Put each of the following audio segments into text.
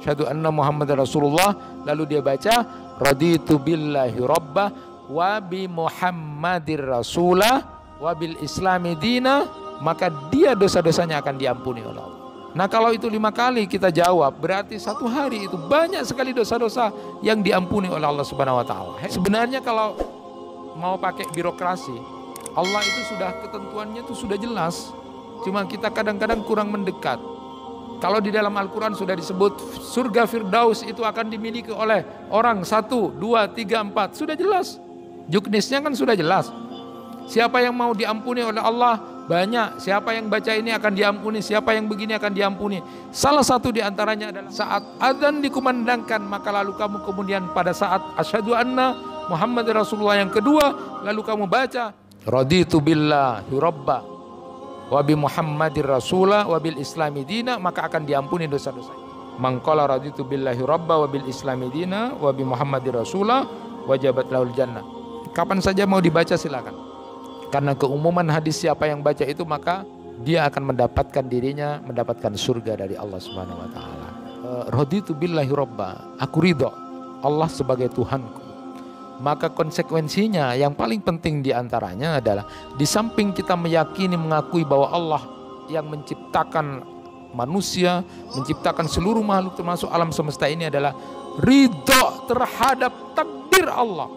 asyhadu anna Muhammadar Rasulullah, lalu dia baca raditu billahi rabba wa bi Muhammadir Rasulah wa bil Islami dina, maka dia dosa-dosanya akan diampuni oleh Allah. Nah kalau itu 5 kali kita jawab, berarti 1 hari itu banyak sekali dosa-dosa yang diampuni oleh Allah Subhanahu wa taala. Sebenarnya kalau mau pakai birokrasi, Allah itu sudah ketentuannya itu sudah jelas. Cuma kita kadang-kadang kurang mendekat. Kalau di dalam Al-Quran sudah disebut surga Firdaus itu akan dimiliki oleh orang 1, 2, 3, 4. Sudah jelas. Juknisnya kan sudah jelas. Siapa yang mau diampuni oleh Allah banyak. Siapa yang baca ini akan diampuni. Siapa yang begini akan diampuni. Salah satu di antaranya adalah saat adzan dikumandangkan, maka lalu kamu kemudian pada saat asyhadu anna Muhammad Rasulullah yang kedua, lalu kamu baca raditu billahi rabba wa bi Muhammadir Rasulah wa bil Islami dina, maka akan diampuni dosa-dosa. Mangqala raditu billahi rabba wa bil Islami dina wa bi Muhammadir Rasulah wajabat lahul jannah. Kapan saja mau dibaca silakan. Karena keumuman hadis siapa yang baca itu maka dia akan mendapatkan dirinya mendapatkan surga dari Allah Subhanahu wa taala. Raditu billahi rabba, aku ridho Allah sebagai Tuhanku. Maka konsekuensinya yang paling penting diantaranya adalah di samping kita meyakini mengakui bahwa Allah yang menciptakan manusia, menciptakan seluruh makhluk termasuk alam semesta ini adalah ridho terhadap takdir Allah,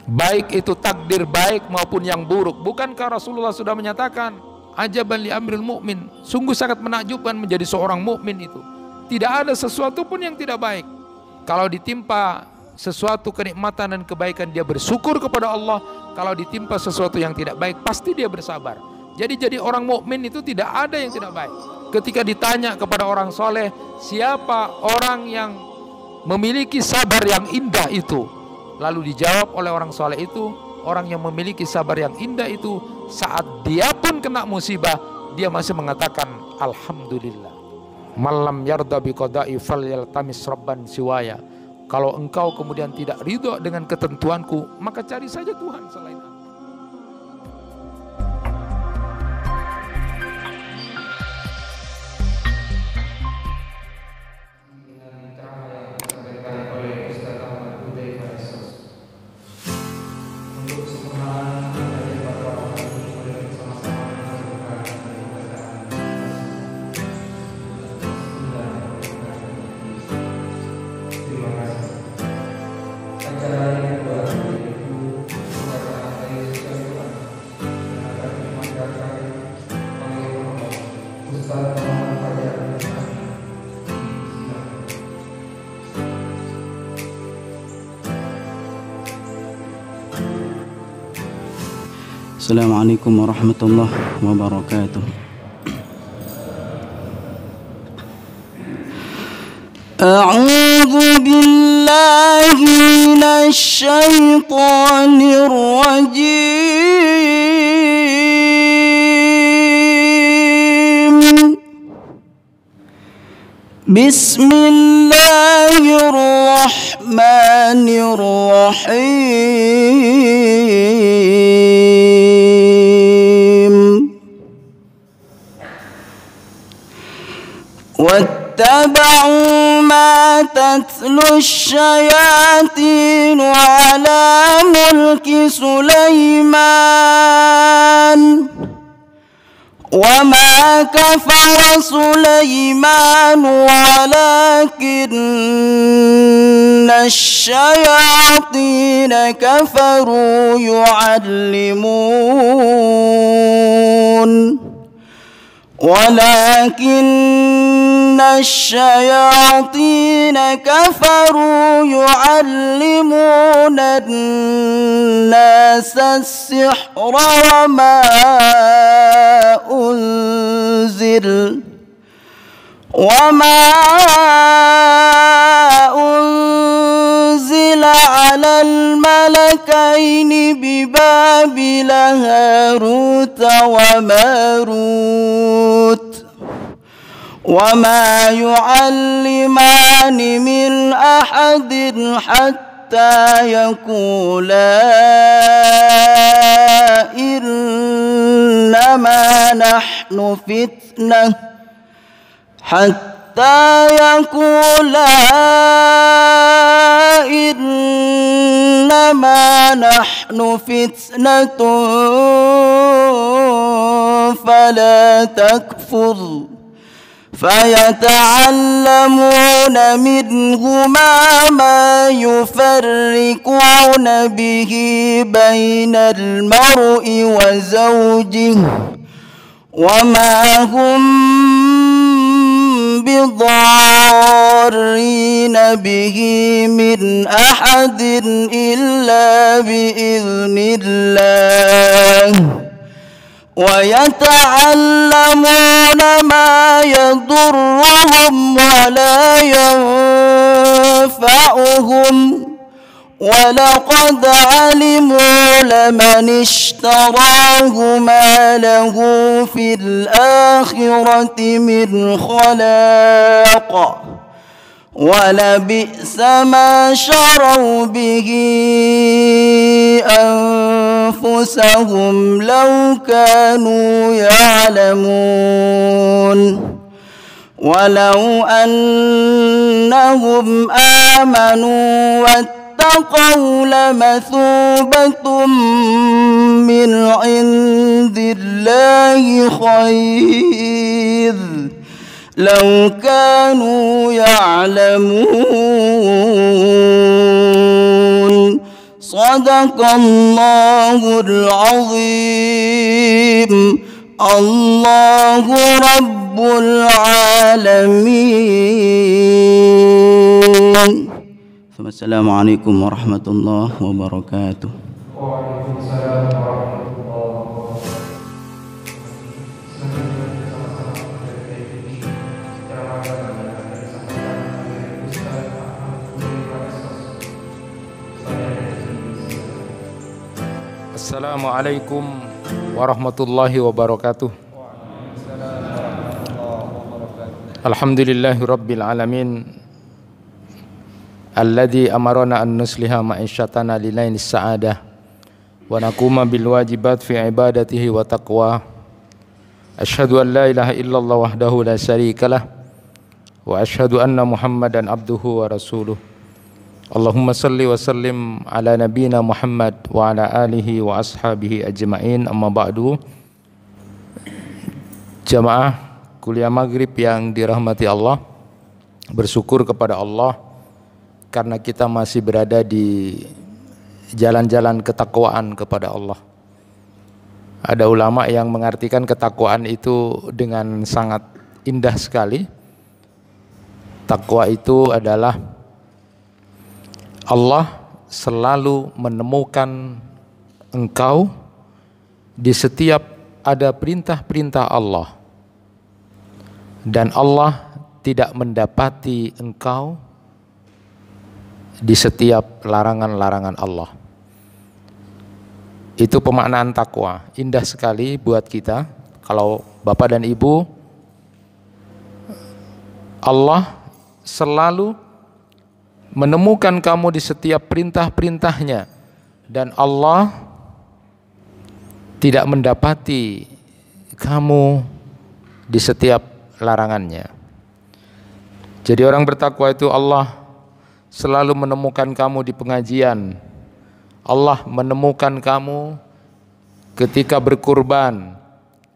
baik itu takdir baik maupun yang buruk. Bukankah Rasulullah sudah menyatakan ajaban li amril mu'min, sungguh sangat menakjubkan menjadi seorang mukmin itu tidak ada sesuatu pun yang tidak baik. Kalau ditimpa sesuatu kenikmatan dan kebaikan dia bersyukur kepada Allah. Kalau ditimpa sesuatu yang tidak baik pasti dia bersabar. Jadi orang mukmin itu tidak ada yang tidak baik. Ketika ditanya kepada orang soleh, siapa orang yang memiliki sabar yang indah itu, lalu dijawab oleh orang soleh itu, orang yang memiliki sabar yang indah itu saat dia pun kena musibah dia masih mengatakan alhamdulillah. Malam yarda bi qada'i falyaltamis rabban siwaya. Kalau engkau kemudian tidak ridho dengan ketentuanku, maka cari saja Tuhan selain aku. Assalamualaikum warahmatullahi wabarakatuh. A'udzu billahi minasy syaithanir rajim. Bismillahirrahmanirrahim. واتبعوا ما تتلو الشياطين على ملك سليمان وما كفر سليمان ولكن الشياطين كفروا يعلمون الناس السحر وما أنزل على الملكين ببابل هاروت وماروت وما يعلمان من أحد حتى يقولا إنما نحن فتنة حتى يقولا إنما نحن فتنة فلا تكفر فيتعلمون منهما ما يفرقون به بين المرء وزوجه وما هم بضارين به من أحد إلا بإذن الله ويتعلمون ما يضرهم ولا ينفعهم ولقد علموا لمن اشتراه ما له في الآخرة من خلاق ولبئس ما شروا به أنفسهم لو كانوا يعلمون ولو أنهم آمنوا واتقوا لمثوبة من عند الله خير لو كانوا يعلمون صدق الله العظيم الله رب العالمين ثم السلام عليكم ورحمة الله وبركاته. وعليكم السلام ورحمة الله. Assalamualaikum warahmatullahi wabarakatuh. Alhamdulillahi rabbil alamin alladzi amarana an nusliha ma'isyatana lilainis sa'adah wa naquma bil wajibat fi ibadatihi wa taqwa. Asyhadu an la ilaha illallah wahdahu la syarikalah wa asyhadu anna Muhammadan abduhu wa rasuluh. Allahumma salli wa sallim ala nabiyina Muhammad wa ala alihi wa ashabihi ajma'in, amma ba'du. Jamaah kuliah maghrib yang dirahmati Allah, bersyukur kepada Allah karena kita masih berada di jalan-jalan ketakwaan kepada Allah. Ada ulama yang mengartikan ketakwaan itu dengan sangat indah sekali. Takwa itu adalah Allah selalu menemukan engkau di setiap ada perintah-perintah Allah, dan Allah tidak mendapati engkau di setiap larangan-larangan Allah. Itu pemaknaan takwa. Indah sekali buat kita. Kalau Bapak dan Ibu, Allah selalu menemukan kamu di setiap perintah-perintahnya, dan Allah tidak mendapati kamu di setiap larangannya. Jadi orang bertakwa itu Allah selalu menemukan kamu di pengajian, Allah menemukan kamu ketika berkurban,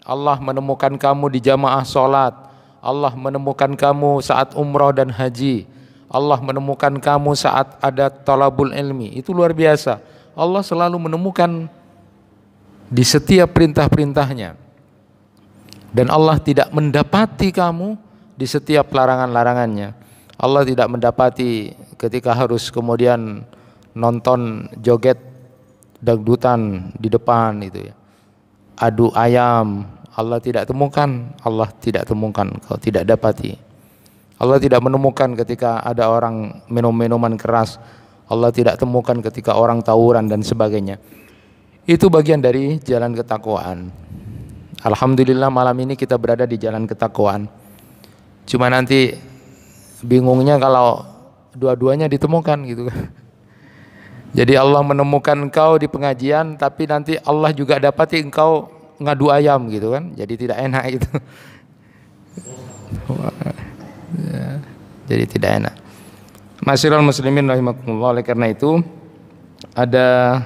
Allah menemukan kamu di jamaah sholat, Allah menemukan kamu saat umroh dan haji, Allah menemukan kamu saat ada talabul ilmi. Itu luar biasa. Allah selalu menemukan di setiap perintah-perintahnya, dan Allah tidak mendapati kamu di setiap larangan-larangannya. Allah tidak mendapati ketika harus kemudian nonton joget dangdutan di depan itu ya, adu ayam, Allah tidak temukan. Allah tidak temukan, kau tidak dapati. Allah tidak menemukan ketika ada orang minum minuman keras, Allah tidak temukan ketika orang tawuran dan sebagainya. Itu bagian dari jalan ketakwaan. Alhamdulillah malam ini kita berada di jalan ketakwaan. Cuma nanti bingungnya kalau dua-duanya ditemukan gitu. Jadi Allah menemukan engkau di pengajian, tapi nanti Allah juga dapati engkau ngadu ayam gitu kan. Jadi tidak enak itu. Ya, jadi tidak enak. Masyiral muslimin rahimakumullah, oleh karena itu ada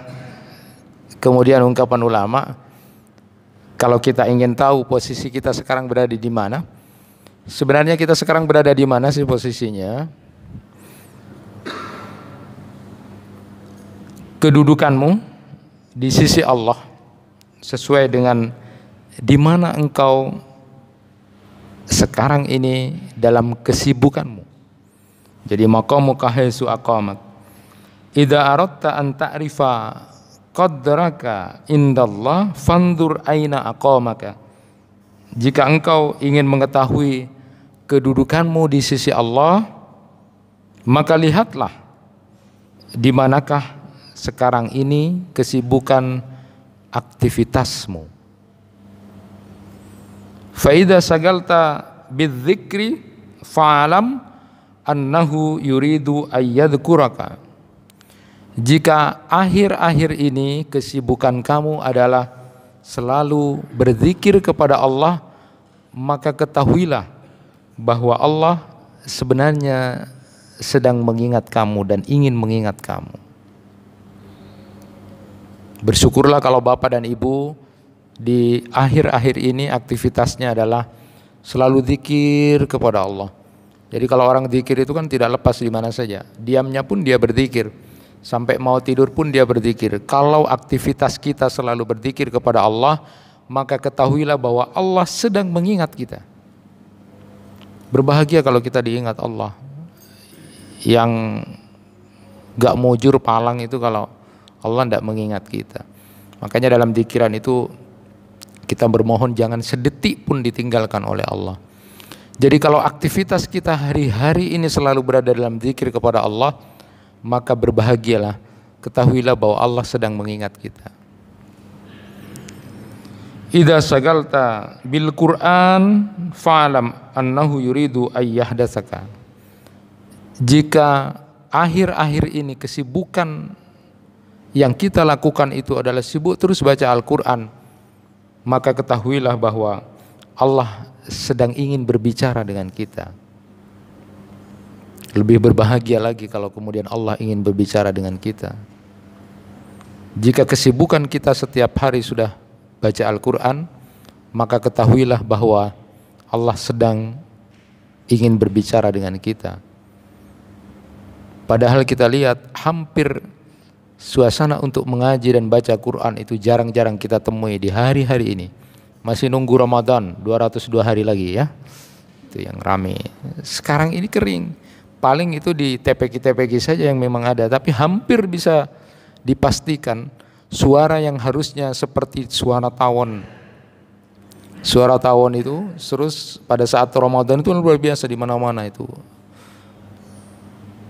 kemudian ungkapan ulama, kalau kita ingin tahu posisi kita sekarang berada di mana, sebenarnya kita sekarang berada di mana sih posisinya? Kedudukanmu di sisi Allah sesuai dengan di mana engkau sekarang ini dalam kesibukanmu. Jadi maqamuka haitsu aqamak. Idza aradta an ta'rifa qadraka indallah fandur aina aqamaka. Jika engkau ingin mengetahui kedudukanmu di sisi Allah, maka lihatlah di manakah sekarang ini kesibukan aktivitasmu. Fa idza sagalta bidzikri fa'alam annahu yuridu ayyadhkuraka. Jika akhir-akhir ini kesibukan kamu adalah selalu berzikir kepada Allah, maka ketahuilah bahwa Allah sebenarnya sedang mengingat kamu dan ingin mengingat kamu. Bersyukurlah kalau bapak dan ibu di akhir-akhir ini aktivitasnya adalah selalu zikir kepada Allah. Jadi kalau orang zikir itu kan tidak lepas di mana saja. Diamnya pun dia berzikir. Sampai mau tidur pun dia berzikir. Kalau aktivitas kita selalu berzikir kepada Allah, maka ketahuilah bahwa Allah sedang mengingat kita. Berbahagia kalau kita diingat Allah. Yang gak mujur palang itu kalau Allah tidak mengingat kita. Makanya dalam zikiran itu kita bermohon jangan sedetik pun ditinggalkan oleh Allah. Jadi kalau aktivitas kita hari-hari ini selalu berada dalam zikir kepada Allah, maka berbahagialah, ketahuilah bahwa Allah sedang mengingat kita. Idza sagalta bil Qur'an fa'lam annahu yuridu ayyahdatsaka. Jika akhir-akhir ini kesibukan yang kita lakukan itu adalah sibuk terus baca Al-Quran, maka ketahuilah bahwa Allah sedang ingin berbicara dengan kita. Lebih berbahagia lagi kalau kemudian Allah ingin berbicara dengan kita. Jika kesibukan kita setiap hari sudah baca Al-Quran, maka ketahuilah bahwa Allah sedang ingin berbicara dengan kita. Padahal kita lihat hampir suasana untuk mengaji dan baca Quran itu jarang-jarang kita temui di hari-hari ini. Masih nunggu Ramadan 202 hari lagi ya. Itu yang rame. Sekarang ini kering. Paling itu di TPG-TPG saja yang memang ada, tapi hampir bisa dipastikan suara yang harusnya seperti suara tawon. Suara tawon itu terus pada saat Ramadan itu luar biasa di mana-mana itu.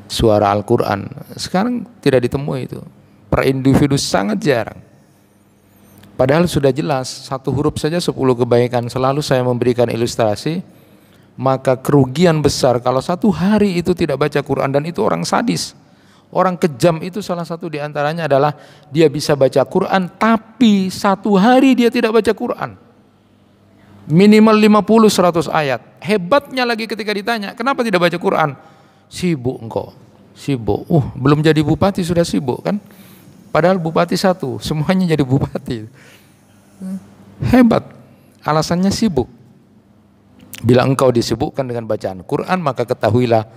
Suara Al-Quran. Sekarang tidak ditemui itu. Per individu sangat jarang. Padahal sudah jelas satu huruf saja 10 kebaikan. Selalu saya memberikan ilustrasi. Maka kerugian besar kalau satu hari itu tidak baca Quran, dan itu orang sadis. Orang kejam itu salah satu diantaranya adalah dia bisa baca Quran tapi satu hari dia tidak baca Quran. Minimal 50-100 ayat. Hebatnya lagi ketika ditanya kenapa tidak baca Quran? Sibuk engkau. Sibuk. Belum jadi bupati sudah sibuk kan? Padahal bupati satu, semuanya jadi bupati. Hebat. Alasannya sibuk. Bila engkau disibukkan dengan bacaan Quran, maka ketahuilah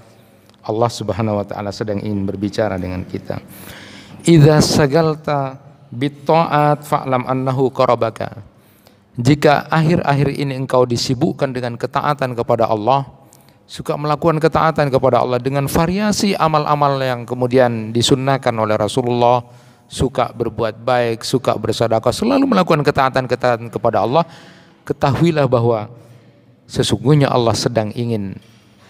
Allah Subhanahu wa taala sedang ingin berbicara dengan kita. Idza sagalta bitta'at fa'lam annahu qarabaka. Jika akhir-akhir ini engkau disibukkan dengan ketaatan kepada Allah, suka melakukan ketaatan kepada Allah dengan variasi amal-amal yang kemudian disunnahkan oleh Rasulullah, suka berbuat baik, suka bersedekah, selalu melakukan ketaatan-ketaatan kepada Allah, ketahuilah bahwa sesungguhnya Allah sedang ingin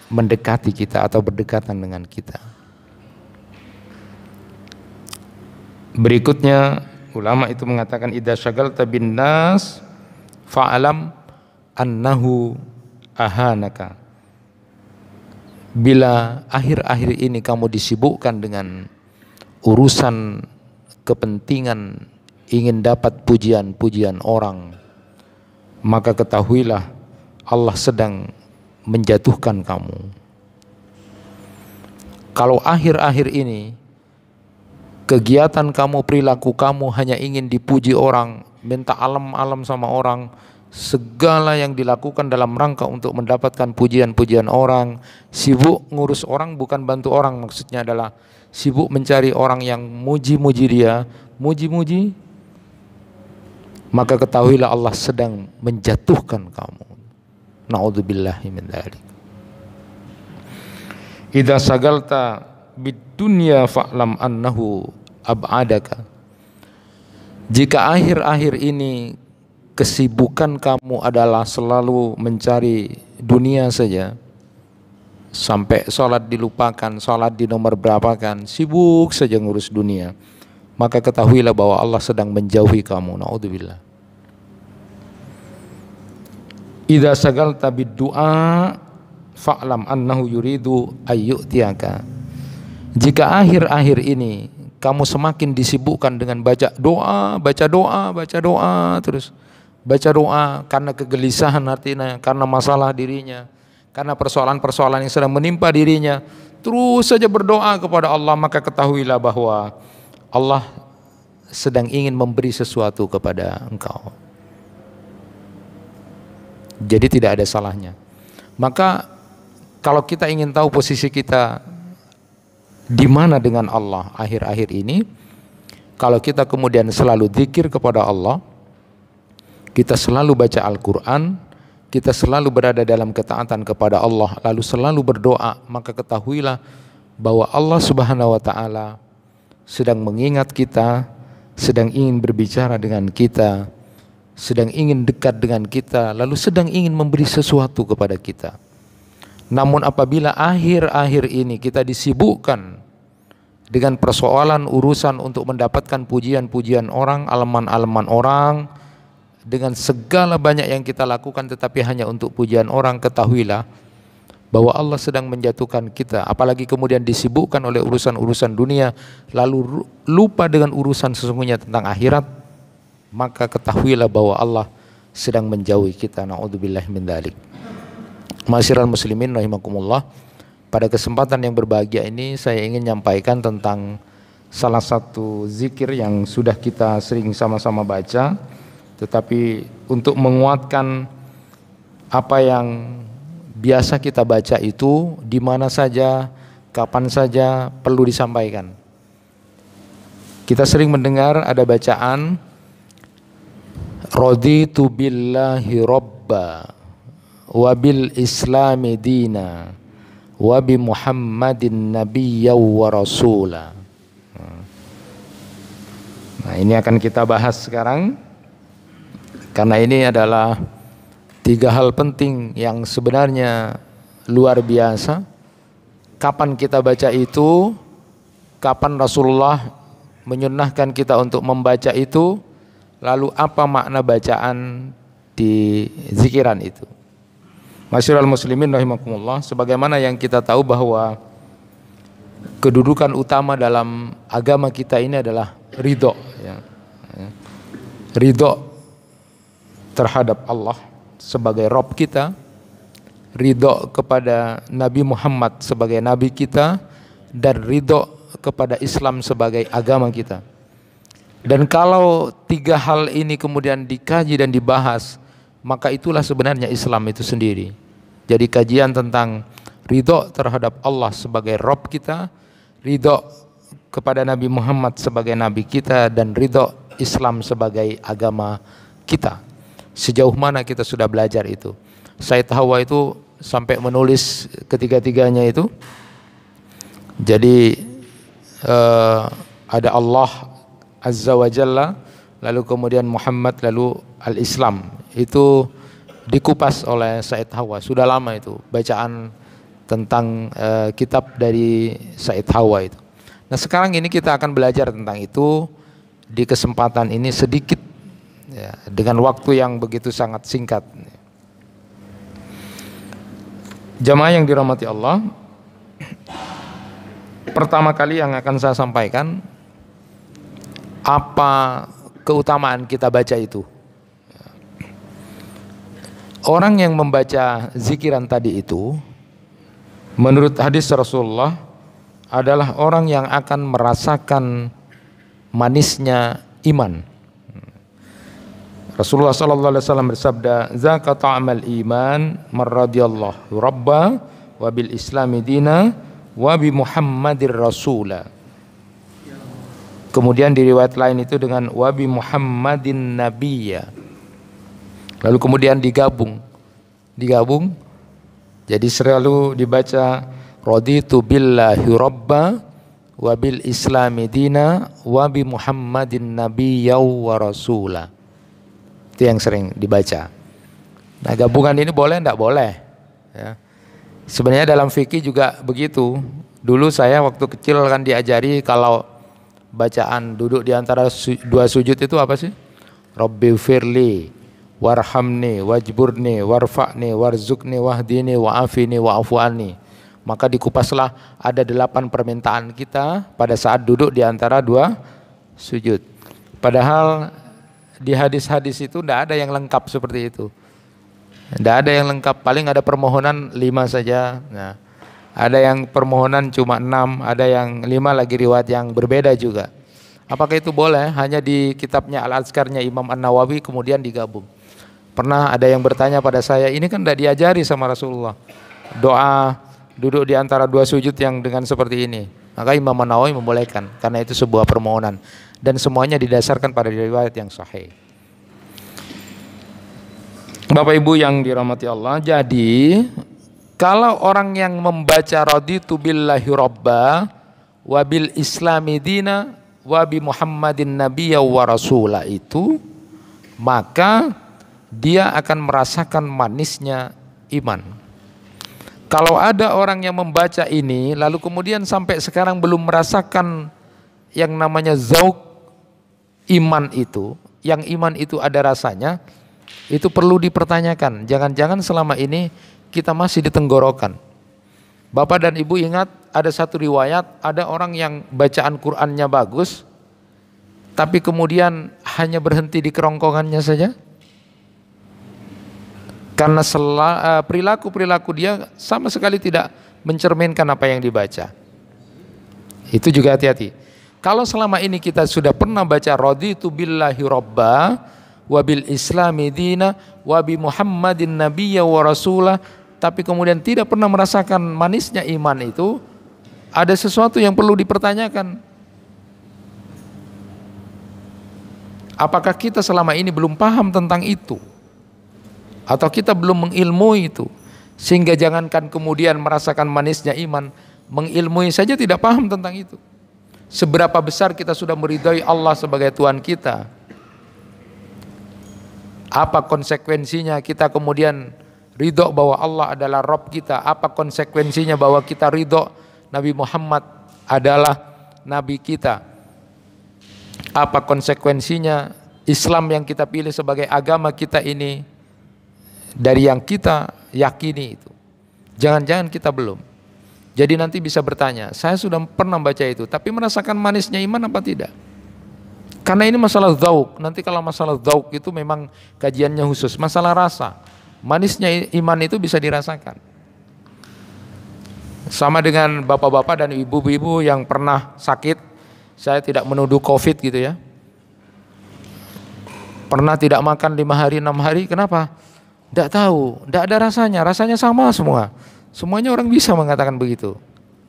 mendekati kita atau berdekatan dengan kita. Berikutnya ulama itu mengatakan idza syagalta bin nas fa'alam annahu ahanaka. Bila akhir-akhir ini kamu disibukkan dengan urusan kepentingan, ingin dapat pujian-pujian orang, maka ketahuilah Allah sedang menjatuhkan kamu. Kalau akhir-akhir ini kegiatan kamu, perilaku kamu hanya ingin dipuji orang, minta alam-alam sama orang, segala yang dilakukan dalam rangka untuk mendapatkan pujian-pujian orang, sibuk ngurus orang, bukan bantu orang, maksudnya adalah sibuk mencari orang yang muji-muji dia, muji-muji, maka ketahuilah Allah sedang menjatuhkan kamu. Na'udzubillahi min dzalik. Idza sagalta bidunya fa'lam annahu ab'adaka. Jika akhir-akhir ini kesibukan kamu adalah selalu mencari dunia saja, sampai sholat dilupakan, sholat di nomor berapakan, sibuk saja ngurus dunia, maka ketahuilah bahwa Allah sedang menjauhi kamu. Na'udzubillah. Idza sagalta bid-du'a fa'lam annahu yuridu ayyutiyaka. Jika akhir-akhir ini kamu semakin disibukkan dengan baca doa terus, baca doa karena kegelisahan hatinya, karena masalah dirinya, karena persoalan-persoalan yang sedang menimpa dirinya, terus saja berdoa kepada Allah, maka ketahuilah bahwa Allah sedang ingin memberi sesuatu kepada engkau. Jadi tidak ada salahnya. Maka kalau kita ingin tahu posisi kita di mana dengan Allah akhir-akhir ini, kalau kita kemudian selalu zikir kepada Allah, kita selalu baca Al-Quran, kita selalu berada dalam ketaatan kepada Allah, lalu selalu berdoa, maka ketahuilah bahwa Allah Subhanahu wa Ta'ala sedang mengingat kita, sedang ingin berbicara dengan kita, sedang ingin dekat dengan kita, lalu sedang ingin memberi sesuatu kepada kita. Namun apabila akhir-akhir ini kita disibukkan dengan persoalan urusan untuk mendapatkan pujian-pujian orang, alaman-alaman orang, dengan segala banyak yang kita lakukan tetapi hanya untuk pujian orang, ketahuilah bahwa Allah sedang menjatuhkan kita. Apalagi kemudian disibukkan oleh urusan-urusan dunia, lalu lupa dengan urusan sesungguhnya tentang akhirat, maka ketahuilah bahwa Allah sedang menjauhi kita. Na'udzubillahi min dzalik. Ma'asyiral muslimin rahimakumullah, pada kesempatan yang berbahagia ini saya ingin menyampaikan tentang salah satu zikir yang sudah kita sering sama-sama baca, tetapi untuk menguatkan apa yang biasa kita baca itu, di mana saja, kapan saja perlu disampaikan. Kita sering mendengar ada bacaan raditu billahi robba wa bil islami dina wa bi muhammadin nabiyya wa rasula. Nah, ini akan kita bahas sekarang, karena ini adalah 3 hal penting yang sebenarnya luar biasa. Kapan kita baca itu, kapan Rasulullah menyunnahkan kita untuk membaca itu, lalu apa makna bacaan di zikiran itu. Ma'asyiral muslimin rahimakumullah, sebagaimana yang kita tahu bahwa kedudukan utama dalam agama kita ini adalah ridho, ya. Ridho terhadap Allah sebagai Rabb kita, ridho kepada Nabi Muhammad sebagai Nabi kita, dan ridho kepada Islam sebagai agama kita. Dan kalau 3 hal ini kemudian dikaji dan dibahas, maka itulah sebenarnya Islam itu sendiri. Jadi kajian tentang ridho terhadap Allah sebagai Rabb kita, ridho kepada Nabi Muhammad sebagai Nabi kita, dan ridho Islam sebagai agama kita. Sejauh mana kita sudah belajar itu. Said Hawa itu sampai menulis ketiga-tiganya itu. Jadi ada Allah Azza wa Jalla, lalu kemudian Muhammad, lalu Al-Islam. Itu dikupas oleh Said Hawa. Sudah lama itu bacaan tentang kitab dari Said Hawa itu. Nah, sekarang ini kita akan belajar tentang itu di kesempatan ini sedikit, ya, dengan waktu yang begitu sangat singkat. Jamaah yang dirahmati Allah, pertama kali yang akan saya sampaikan, apa keutamaan kita baca itu. orang yang membaca zikiran tadi itu menurut hadis Rasulullah adalah orang yang akan merasakan manisnya iman. Rasulullah sallallahu alaihi wasallam bersabda, "Zaka ta'amal iman man radiyallahu rabba wa bil islami dina wa bi Muhammadir rasula." Kemudian di riwayat lain itu dengan wa bi Muhammadin nabiyya. Lalu kemudian digabung. Jadi selalu dibaca raditu billahi rabba wa bil islami dina wa bi Muhammadin nabiyya wa rasula. Itu yang sering dibaca. Nah, gabungan ini boleh enggak? Boleh ya. Sebenarnya dalam fikih juga begitu. Dulu saya waktu kecil kan diajari kalau bacaan duduk di antara dua sujud itu apa sih? Rabbi firli warhamni wajburni warfa'ni warzukni wahdini wa'afini wa'afu anni. Maka dikupaslah ada 8 permintaan kita pada saat duduk di antara dua sujud. Padahal di hadis-hadis itu tidak ada yang lengkap seperti itu. Tidak ada yang lengkap, paling ada permohonan 5 saja. Nah, ada yang permohonan cuma 6, ada yang 5 lagi riwayat yang berbeda juga. Apakah itu boleh? Hanya di kitabnya Al-Azkarnya Imam An-Nawawi kemudian digabung. Pernah ada yang bertanya pada saya, ini kan tidak diajari sama Rasulullah. Doa duduk di antara dua sujud yang dengan seperti ini. Maka Imam An-Nawawi membolehkan karena itu sebuah permohonan dan semuanya didasarkan pada riwayat yang sahih. Bapak Ibu yang dirahmati Allah, jadi kalau orang yang membaca raditu billahi robba wa bil islami dina wa bi Muhammadin nabiyya wa rasula itu, maka dia akan merasakan manisnya iman. Kalau ada orang yang membaca ini lalu kemudian sampai sekarang belum merasakan yang namanya zauq iman itu, yang iman itu ada rasanya, itu perlu dipertanyakan. Jangan-jangan selama ini kita masih di tenggorokan. Bapak dan Ibu ingat ada satu riwayat, ada orang yang bacaan Qur'annya bagus tapi kemudian hanya berhenti di kerongkongannya saja. Karena perilaku-perilaku dia sama sekali tidak mencerminkan apa yang dibaca. Itu juga hati-hati. Kalau selama ini kita sudah pernah baca raditu billahi robba wa bil islami dina wa bi Muhammadin nabiyya wa rasulah, tapi kemudian tidak pernah merasakan manisnya iman itu, ada sesuatu yang perlu dipertanyakan. Apakah kita selama ini belum paham tentang itu? Atau kita belum mengilmui itu, sehingga jangankan kemudian merasakan manisnya iman, mengilmui saja tidak paham tentang itu. Seberapa besar kita sudah meridhai Allah sebagai Tuhan kita? Apa konsekuensinya kita kemudian ridho bahwa Allah adalah Rabb kita? Apa konsekuensinya bahwa kita ridho Nabi Muhammad adalah Nabi kita? Apa konsekuensinya Islam yang kita pilih sebagai agama kita ini dari yang kita yakini itu? Jangan-jangan kita belum. Jadi nanti bisa bertanya, saya sudah pernah baca itu, tapi merasakan manisnya iman apa tidak? Karena ini masalah dzauq. Nanti kalau masalah dzauq itu memang kajiannya khusus. Masalah rasa, manisnya iman itu bisa dirasakan. Sama dengan bapak-bapak dan ibu-ibu yang pernah sakit. Saya tidak menuduh COVID gitu ya. Pernah tidak makan 5 hari 6 hari, kenapa? Tidak tahu, tidak ada rasanya sama semua. Semuanya orang bisa mengatakan begitu.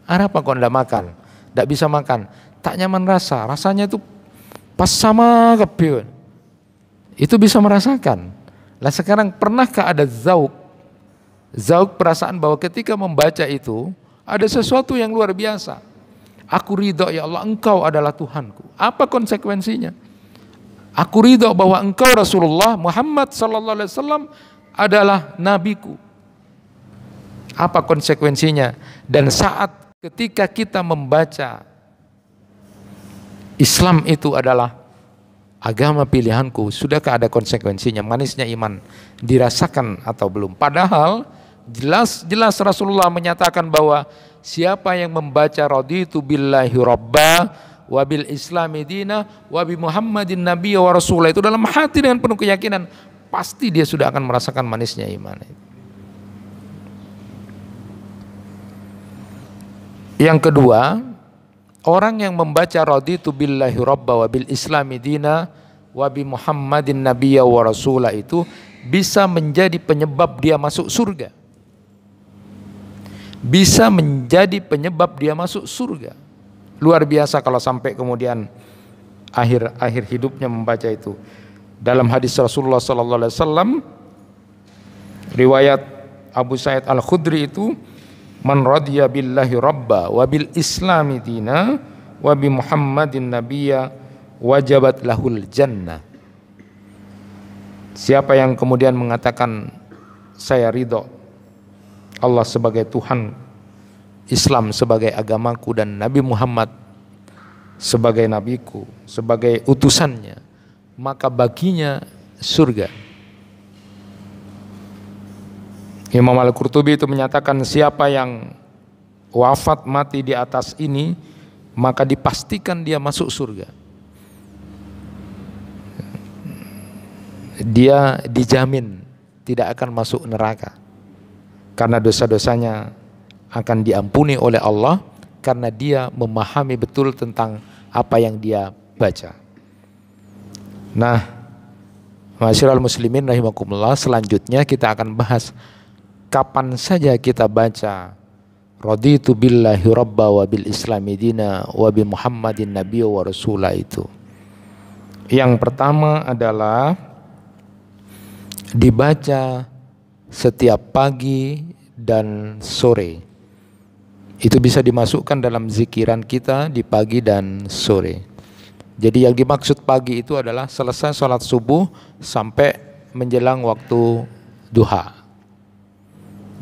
Apa kok tidak makan? Tidak bisa makan, tak nyaman rasanya itu pas sama kebiun. Itu bisa merasakan. Lah sekarang pernahkah ada zauq perasaan bahwa ketika membaca itu ada sesuatu yang luar biasa. Aku ridho ya Allah, Engkau adalah Tuhanku. Apa konsekuensinya? Aku ridho bahwa Engkau Rasulullah Muhammad sallallahu alaihi wasallam adalah nabiku. Apa konsekuensinya? Dan saat ketika kita membaca Islam itu adalah agama pilihanku, sudahkah ada konsekuensinya? Manisnya iman dirasakan atau belum? Padahal jelas Rasulullah menyatakan bahwa siapa yang membaca raditu billahi robba wa bil islami dina wa bi Muhammadin nabiyya wa rasulah itu dalam hati dengan penuh keyakinan, pasti dia sudah akan merasakan manisnya iman. Yang kedua, orang yang membaca raditu billahi rabba wa bil islami dina wa bi Muhammadin nabiyya wa rasula itu bisa menjadi penyebab dia masuk surga. Bisa menjadi penyebab dia masuk surga. Luar biasa kalau sampai kemudian akhir hidupnya membaca itu. Dalam hadis Rasulullah sallallahu alaihi wasallam riwayat Abu Sa'id Al-Khudri itu, man radiya billahi rabba wa bil islami dina wa bi Muhammadin nabiyya wajabat lahul jannah. Siapa yang kemudian mengatakan saya ridho Allah sebagai Tuhan, Islam sebagai agamaku, dan Nabi Muhammad sebagai nabiku, sebagai utusannya, maka baginya surga. Imam Al-Qurtubi itu menyatakan siapa yang wafat mati di atas ini maka dipastikan dia masuk surga. Dia dijamin tidak akan masuk neraka karena dosa-dosanya akan diampuni oleh Allah karena dia memahami betul tentang apa yang dia baca. Nah, Masyiral muslimin rahimakumullah, selanjutnya kita akan bahas kapan saja kita baca raditu billahi rabba wa bil islami dina wa bi Muhammadin nabiyya wa rasula itu. Yang pertama adalah dibaca setiap pagi dan sore. Itu bisa dimasukkan dalam zikiran kita di pagi dan sore. Jadi yang dimaksud pagi itu adalah selesai sholat subuh sampai menjelang waktu duha.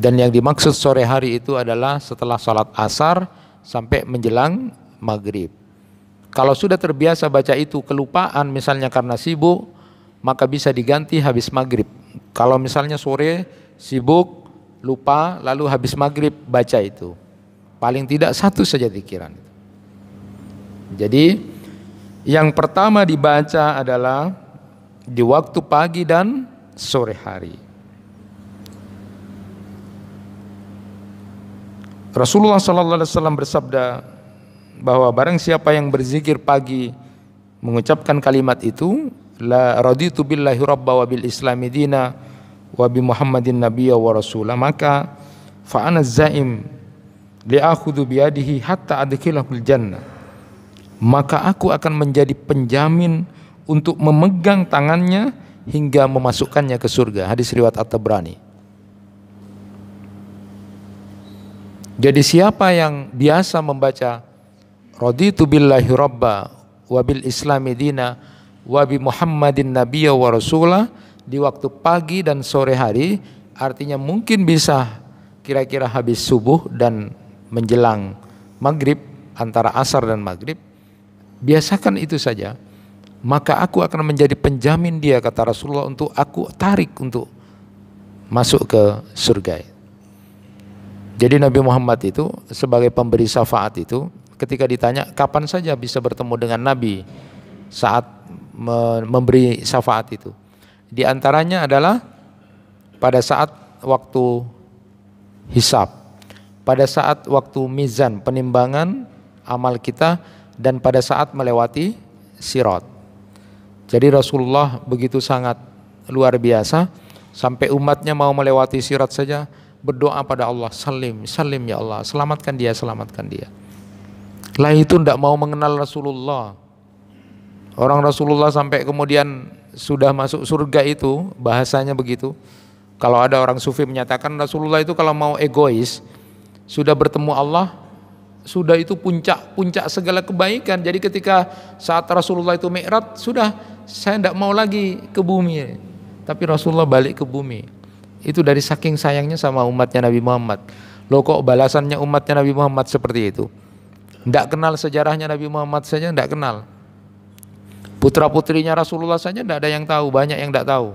Dan yang dimaksud sore hari itu adalah setelah sholat asar sampai menjelang maghrib. Kalau sudah terbiasa baca itu kelupaan misalnya karena sibuk, maka bisa diganti habis maghrib. Kalau misalnya sore sibuk, lupa, lalu habis maghrib baca itu. Paling tidak satu saja zikiran. Jadi yang pertama dibaca adalah di waktu pagi dan sore hari. Rasulullah SAW bersabda bahwa barang siapa yang berzikir pagi mengucapkan kalimat itu, la raditu billahi rabba wa bil islami dina wa bi Muhammadin nabiyya wa rasula, maka fa ana zaim li akhudhu bi yadihi hatta adkhilahul jannah, maka aku akan menjadi penjamin untuk memegang tangannya hingga memasukkannya ke surga. Hadis riwayat At-Tabrani. Jadi siapa yang biasa membaca raditu billahi rabba wa bil islami dina wa bi Muhammadin nabiyya wa rasula di waktu pagi dan sore hari, artinya mungkin bisa kira-kira habis subuh dan menjelang maghrib, antara asar dan maghrib, biasakan itu saja, maka aku akan menjadi penjamin dia, kata Rasulullah, untuk aku tarik untuk masuk ke surga. Jadi Nabi Muhammad itu sebagai pemberi syafaat itu, ketika ditanya kapan saja bisa bertemu dengan Nabi saat memberi syafaat itu, di antaranya adalah pada saat waktu hisab, pada saat waktu mizan, penimbangan amal kita, dan pada saat melewati sirat. Jadi Rasulullah begitu sangat luar biasa, sampai umatnya mau melewati sirat saja berdoa pada Allah, salim, salim ya Allah, selamatkan dia, selamatkan dia. Lah itu tidak mau mengenal Rasulullah. Orang Rasulullah sampai kemudian sudah masuk surga itu, bahasanya begitu. Kalau ada orang sufi menyatakan Rasulullah itu kalau mau egois, sudah bertemu Allah, sudah itu puncak segala kebaikan. Jadi ketika saat Rasulullah itu mi'raj, sudah saya tidak mau lagi ke bumi, tapi Rasulullah balik ke bumi. Itu dari saking sayangnya sama umatnya Nabi Muhammad. Loh kok balasannya umatnya Nabi Muhammad seperti itu? Tidak kenal sejarahnya Nabi Muhammad saja, tidak kenal. Putra-putrinya Rasulullah saja tidak ada yang tahu, banyak yang tidak tahu.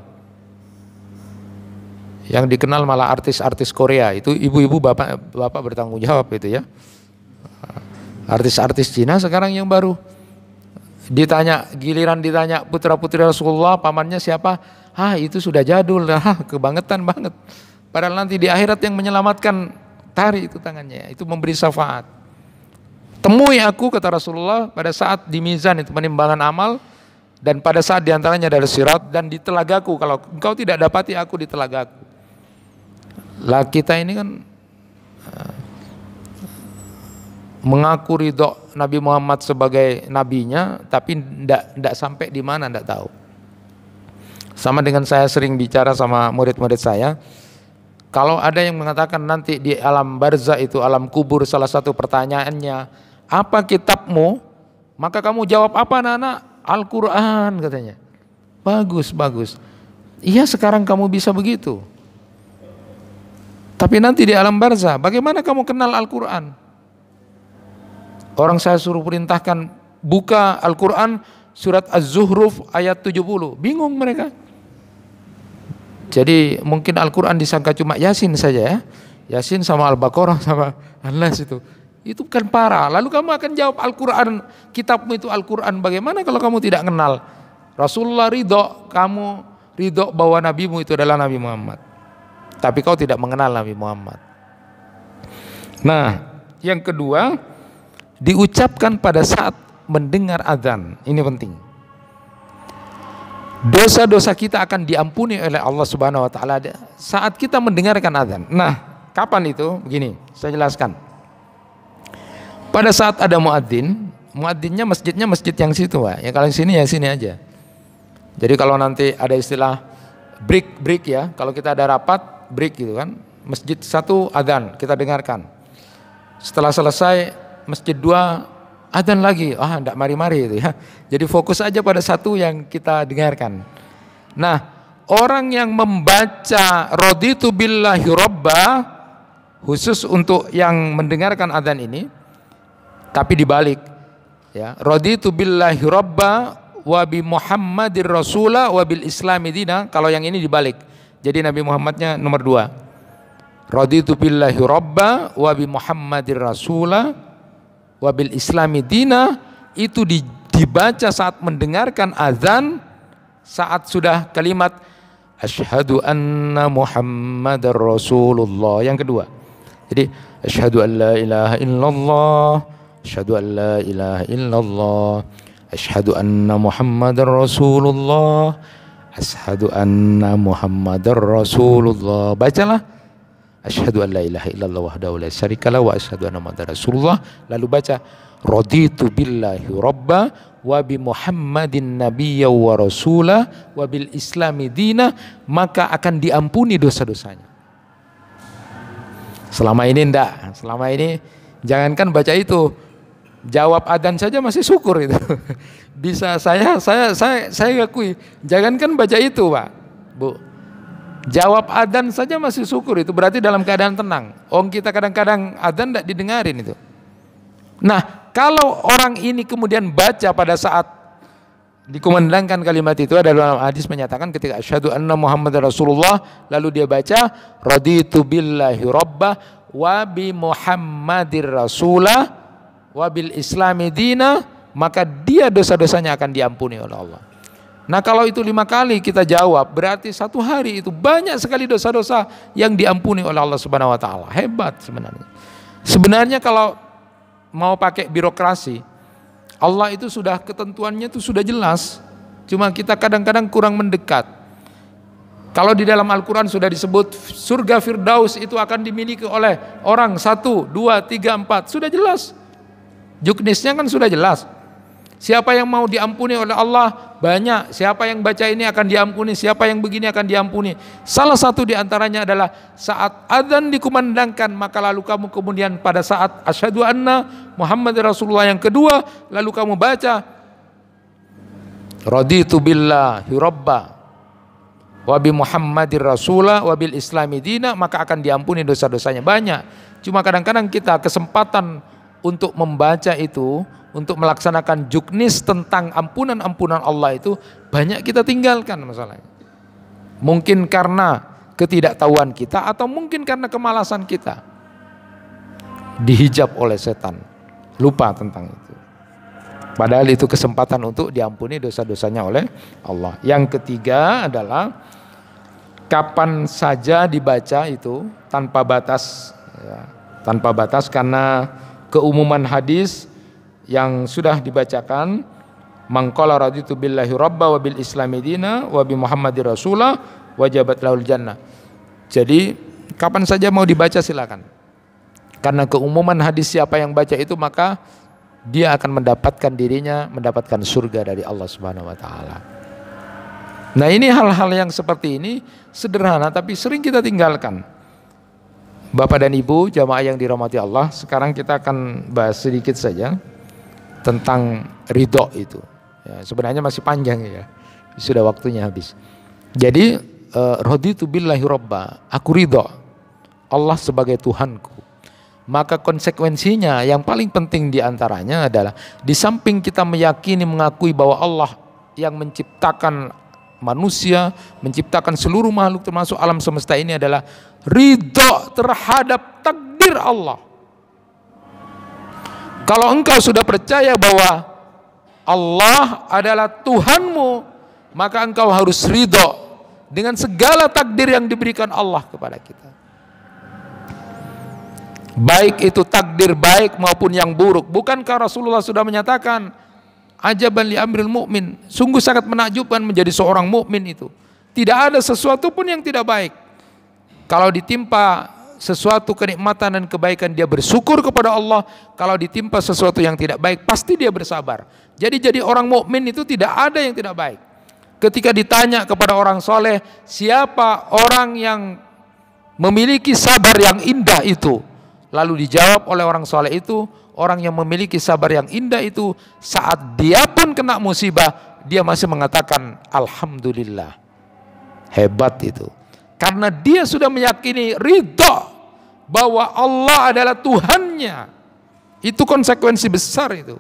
Yang dikenal malah artis-artis Korea, itu ibu-ibu bapak bertanggung jawab itu ya. Artis-artis Cina sekarang yang baru Giliran ditanya putra-putri Rasulullah, pamannya siapa? Itu sudah jadul, kebangetan banget. Padahal nanti di akhirat yang menyelamatkan tari itu tangannya, itu memberi syafaat. Temui aku, kata Rasulullah, pada saat di mizan itu penimbangan amal, dan pada saat diantaranya dari sirat, dan di telagaku, kalau engkau tidak dapati aku di telagaku. Lah kita ini kan mengaku ridho Nabi Muhammad sebagai nabinya, tapi tidak sampai di mana tidak tahu. Sama dengan saya sering bicara sama murid-murid saya, kalau ada yang mengatakan nanti di alam barzah itu, alam kubur, salah satu pertanyaannya, apa kitabmu? Maka kamu jawab apa, anak-anak? Al-Quran, katanya. Bagus, bagus. Iya, sekarang kamu bisa begitu. Tapi nanti di alam barzah, bagaimana kamu kenal Al-Quran? Orang saya suruh perintahkan buka Al-Quran surat Az-Zuhruf ayat 70. Bingung mereka. Jadi mungkin Al-Quran disangka cuma Yasin saja ya. Yasin sama Al-Baqarah sama An-Nas itu. Itu kan parah. Lalu kamu akan jawab Al-Quran, kitabmu itu Al-Quran. Bagaimana kalau kamu tidak kenal? Rasulullah ridho, kamu ridho bahwa nabimu itu adalah Nabi Muhammad. Tapi kau tidak mengenal Nabi Muhammad. Nah, yang kedua, diucapkan pada saat mendengar azan. Ini penting. Dosa-dosa kita akan diampuni oleh Allah Subhanahu wa taala saat kita mendengarkan azan. Nah, kapan itu? Begini, saya jelaskan. Pada saat ada muadzin, muadzinnya masjidnya masjid yang situ, Pak. Ya kalau sini ya sini aja. Jadi kalau nanti ada istilah break ya, kalau kita ada rapat break gitu kan, masjid satu azan kita dengarkan. Setelah selesai masjid dua adzan lagi, enggak mari-mari itu ya. Jadi fokus aja pada satu yang kita dengarkan. Nah, orang yang membaca raditu billahi robba khusus untuk yang mendengarkan adzan ini, tapi dibalik ya, raditu billahi robba wa bi Muhammadir rasula wa bil islami dina. Kalau yang ini dibalik, jadi Nabi Muhammadnya nomor 2. Raditu billahi robba wa bi Muhammadir rasula wabil islami dina, itu dibaca saat mendengarkan azan, saat sudah kalimat asyhadu anna Muhammadar Rasulullah yang kedua. Jadi asyhadu an la ilaha illallah, asyhadu an la ilaha illallah, asyhadu anna Muhammadar Rasulullah, asyhadu anna Muhammadar Rasulullah. Bacalah asyhadu an la ilaha illallah wahdahu la syarikalah wa asyhadu anna Muhammadar Rasulullah. Lalu baca raditu billahi robba wa bi Muhammadin nabiyya wa rasulah wa bil islami dina, maka akan diampuni dosa-dosanya. Selama ini enggak, selama ini jangankan baca itu, jawab adzan saja masih syukur itu. Bisa saya akui, jangankan baca itu, Pak, Bu. Jawab adzan saja masih syukur, itu berarti dalam keadaan tenang. Kita kadang-kadang adzan tidak didengarin itu. Nah, kalau orang ini kemudian baca pada saat dikumandangkan kalimat itu, ada dalam hadis menyatakan ketika asyhadu anna Muhammadar Rasulullah, lalu dia baca raditu billahi robba wa bi Muhammadir rasulah wa bil islami dina, maka dia dosa-dosanya akan diampuni oleh Allah. Nah, kalau itu 5 kali kita jawab, berarti 1 hari itu banyak sekali dosa-dosa yang diampuni oleh Allah Subhanahu wa taala. Hebat sebenarnya. Sebenarnya kalau mau pakai birokrasi, Allah itu sudah ketentuannya itu sudah jelas. Cuma kita kadang-kadang kurang mendekat. Kalau di dalam Al-Quran sudah disebut surga Firdaus itu akan dimiliki oleh orang 1, 2, 3, 4, sudah jelas. Juknisnya kan sudah jelas. Siapa yang mau diampuni oleh Allah banyak, siapa yang baca ini akan diampuni, siapa yang begini akan diampuni. Salah satu diantaranya adalah saat adzan dikumandangkan, maka lalu kamu kemudian pada saat asyhadu anna Muhammad Rasulullah yang kedua, lalu kamu baca raditu billahi robba wa bi Muhammadir rasulah wa bil islami dina, maka akan diampuni dosa-dosanya. Banyak, cuma kadang-kadang kita kesempatan untuk membaca itu, untuk melaksanakan juknis tentang ampunan-ampunan Allah itu banyak kita tinggalkan masalahnya. Mungkin karena ketidaktahuan kita atau mungkin karena kemalasan kita. Dihijab oleh setan. Lupa tentang itu. Padahal itu kesempatan untuk diampuni dosa-dosanya oleh Allah. Yang ketiga adalah kapan saja dibaca itu tanpa batas, ya, tanpa batas, karena keumuman hadis yang sudah dibacakan, mangqala raditu billahi rabba wa bil islami dina wa bi muhammadir rasulah wajabat lahul jannah. Jadi kapan saja mau dibaca silakan. Karena keumuman hadis siapa yang baca itu maka dia akan mendapatkan dirinya mendapatkan surga dari Allah Subhanahu wa taala. Nah, ini hal-hal yang seperti ini sederhana tapi sering kita tinggalkan. Bapak dan Ibu jamaah yang dirahmati Allah, sekarang kita akan bahas sedikit saja tentang ridho itu. Ya, sebenarnya masih panjang ya, sudah waktunya habis. Jadi raditu billahi robba, aku ridho Allah sebagai Tuhanku. Maka konsekuensinya yang paling penting diantaranya adalah di samping kita meyakini mengakui bahwa Allah yang menciptakan manusia, menciptakan seluruh makhluk termasuk alam semesta ini adalah ridho terhadap takdir Allah. Kalau engkau sudah percaya bahwa Allah adalah Tuhanmu, maka engkau harus ridho dengan segala takdir yang diberikan Allah kepada kita. Baik itu takdir baik maupun yang buruk. Bukankah Rasulullah sudah menyatakan ajaban li amril mu'min, sungguh sangat menakjubkan menjadi seorang mukmin itu tidak ada sesuatu pun yang tidak baik. Kalau ditimpa sesuatu kenikmatan dan kebaikan dia bersyukur kepada Allah, kalau ditimpa sesuatu yang tidak baik pasti dia bersabar. Jadi orang mukmin itu tidak ada yang tidak baik. Ketika ditanya kepada orang soleh, siapa orang yang memiliki sabar yang indah itu? Lalu dijawab oleh orang soleh itu, orang yang memiliki sabar yang indah itu saat dia pun kena musibah, dia masih mengatakan alhamdulillah. Hebat itu. Karena dia sudah meyakini ridho bahwa Allah adalah Tuhannya. Itu konsekuensi besar itu.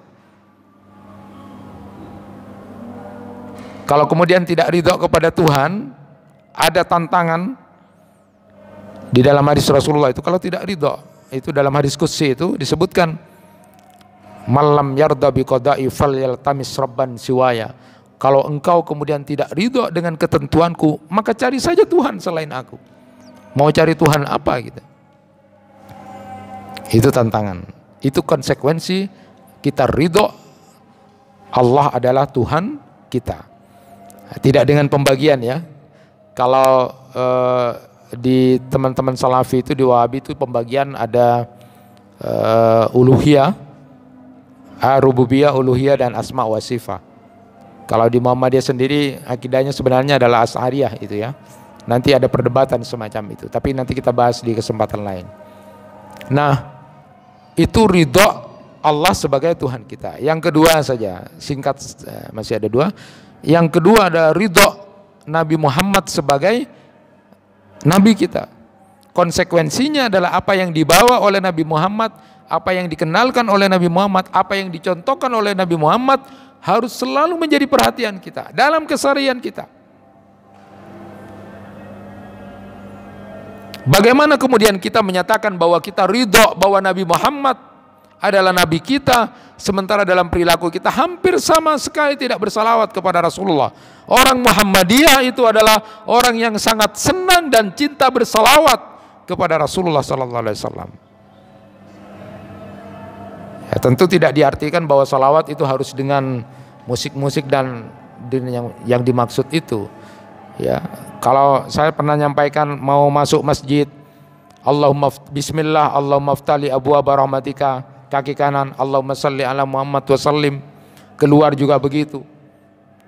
Kalau kemudian tidak ridho kepada Tuhan, ada tantangan di dalam hadis Rasulullah itu. Kalau tidak ridho, itu dalam hadis qudsi itu disebutkan malam yarda biqada'i falyaltamis rabban siwaya. Kalau engkau kemudian tidak ridho dengan ketentuanku, maka cari saja Tuhan selain aku. Mau cari Tuhan apa gitu? Itu tantangan. Itu konsekuensi kita ridho Allah adalah Tuhan kita. Tidak dengan pembagian ya. Kalau di teman-teman Salafi itu, di Wahabi itu pembagian ada uluhiyah, rububiyah, uluhiyah dan asma wa sifat. Kalau di Muhammadiyah sendiri akidahnya sebenarnya adalah Asy'ariyah itu ya. Nanti ada perdebatan semacam itu, tapi nanti kita bahas di kesempatan lain. Nah, itu ridho Allah sebagai Tuhan kita. Yang kedua saja, singkat, masih ada dua. Yang kedua ada ridho Nabi Muhammad sebagai Nabi kita. Konsekuensinya adalah apa yang dibawa oleh Nabi Muhammad, apa yang dikenalkan oleh Nabi Muhammad, apa yang dicontohkan oleh Nabi Muhammad harus selalu menjadi perhatian kita dalam keseharian kita. Bagaimana kemudian kita menyatakan bahwa kita ridho bahwa Nabi Muhammad adalah Nabi kita, sementara dalam perilaku kita hampir sama sekali tidak bersalawat kepada Rasulullah. Orang Muhammadiyah itu adalah orang yang sangat senang dan cinta bersalawat kepada Rasulullah SAW. Ya, tentu tidak diartikan bahwa salawat itu harus dengan musik-musik dan yang dimaksud itu. Ya, kalau saya pernah nyampaikan mau masuk masjid, Allahumma bismillah, Allahumma ftali abwaaba rahmatika, kaki kanan Allahumma salli ala Muhammad wa sallim, keluar juga begitu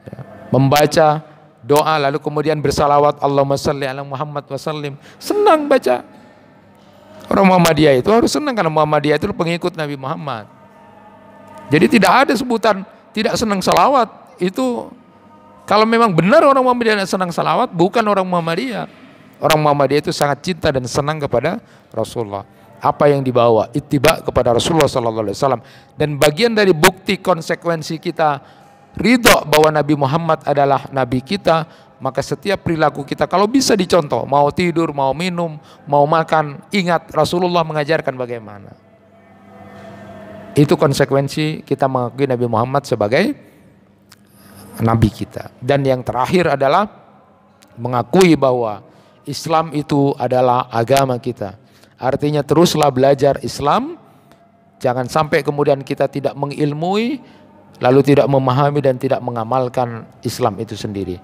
ya. Membaca doa lalu kemudian bersalawat Allahumma salli ala Muhammad wa sallim, senang baca. Orang Muhammadiyah itu harus senang karena Muhammadiyah itu pengikut Nabi Muhammad. Jadi tidak ada sebutan tidak senang salawat. Itu kalau memang benar orang Muhammadiyah tidak senang salawat, bukan orang Muhammadiyah. Orang Muhammadiyah itu sangat cinta dan senang kepada Rasulullah. Apa yang dibawa, ittiba kepada Rasulullah SAW. Dan bagian dari bukti konsekuensi kita ridho bahwa Nabi Muhammad adalah Nabi kita, maka setiap perilaku kita kalau bisa dicontoh, mau tidur, mau minum, mau makan, ingat Rasulullah mengajarkan bagaimana. Itu konsekuensi kita mengakui Nabi Muhammad sebagai Nabi kita. Dan yang terakhir adalah mengakui bahwa Islam itu adalah agama kita. Artinya teruslah belajar Islam. Jangan sampai kemudian kita tidak mengilmui, lalu tidak memahami dan tidak mengamalkan Islam itu sendiri.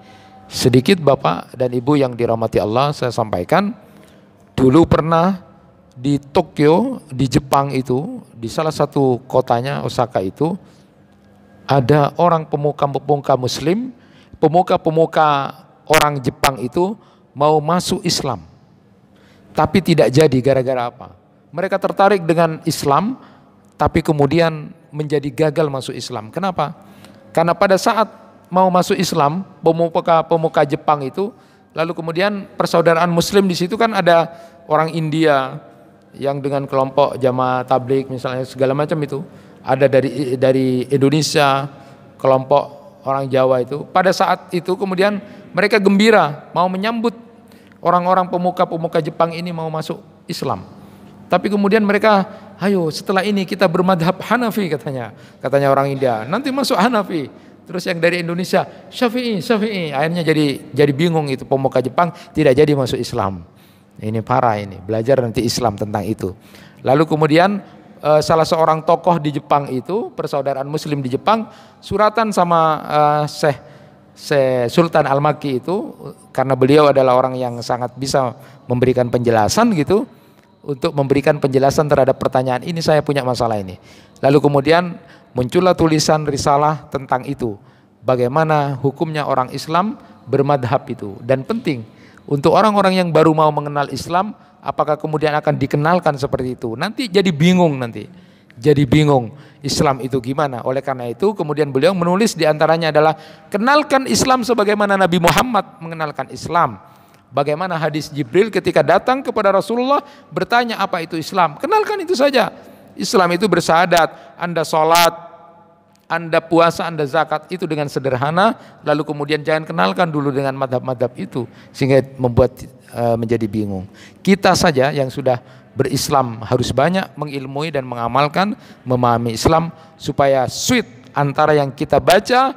Sedikit Bapak dan Ibu yang dirahmati Allah, saya sampaikan, dulu pernah di Tokyo, di Jepang itu, di salah satu kotanya Osaka itu, ada orang pemuka-pemuka Muslim, pemuka-pemuka orang Jepang itu mau masuk Islam, tapi tidak jadi. Gara-gara apa? Mereka tertarik dengan Islam, tapi kemudian menjadi gagal masuk Islam. Kenapa? Karena pada saat mau masuk Islam, pemuka-pemuka Jepang itu, lalu kemudian persaudaraan Muslim di situ kan ada orang India yang dengan kelompok jamaah tabligh misalnya segala macam itu, ada dari Indonesia, kelompok orang Jawa itu. Pada saat itu kemudian mereka gembira mau menyambut orang-orang pemuka-pemuka Jepang ini mau masuk Islam. Tapi kemudian mereka, ayo setelah ini kita bermadhab Hanafi katanya orang India. Nanti masuk Hanafi. Terus yang dari Indonesia Syafi'i. Akhirnya jadi bingung itu pemuka Jepang, tidak jadi masuk Islam. Ini parah ini, belajar nanti Islam tentang itu. Lalu kemudian salah seorang tokoh di Jepang itu, persaudaraan Muslim di Jepang, suratan sama Syekh Sultan Al-Makki itu, karena beliau adalah orang yang sangat bisa memberikan penjelasan gitu, untuk memberikan penjelasan terhadap pertanyaan ini, saya punya masalah ini. Lalu kemudian muncullah tulisan risalah tentang itu, bagaimana hukumnya orang Islam bermadhab itu. Dan penting untuk orang-orang yang baru mau mengenal Islam, apakah kemudian akan dikenalkan seperti itu? Nanti jadi bingung jadi bingung Islam itu gimana. Oleh karena itu kemudian beliau menulis diantaranya adalah kenalkan Islam sebagaimana Nabi Muhammad mengenalkan Islam. Bagaimana hadis Jibril ketika datang kepada Rasulullah bertanya apa itu Islam, kenalkan itu saja. Islam itu bersyahadat, Anda sholat, Anda puasa, Anda zakat, itu dengan sederhana. Lalu kemudian jangan kenalkan dulu dengan madhab-madhab itu, sehingga membuat menjadi bingung. Kita saja yang sudah berislam harus banyak mengilmui dan mengamalkan, memahami Islam, supaya sweet antara yang kita baca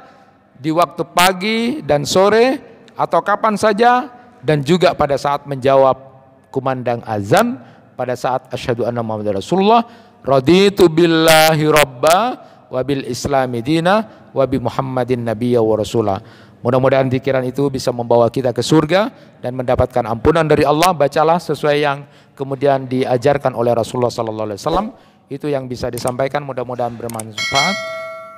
di waktu pagi dan sore atau kapan saja, dan juga pada saat menjawab kumandang azan, pada saat asyhadu anna Muhammadar Rasulullah, raditu billahi rabba wa bil islami dina wa bi Muhammadin nabiyya wa rasulah. Mudah-mudahan pikiran itu bisa membawa kita ke surga dan mendapatkan ampunan dari Allah. Bacalah sesuai yang kemudian diajarkan oleh Rasulullah sallallahu alaihi wasallam. Itu yang bisa disampaikan, mudah-mudahan bermanfaat.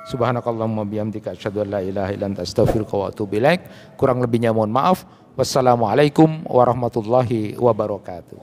Subhanakallahumma bihamdika asyhadu an la ilaha illa anta astaghfiruka wa atubu ilaik. Kurang lebihnya mohon maaf. Wassalamualaikum warahmatullahi wabarakatuh.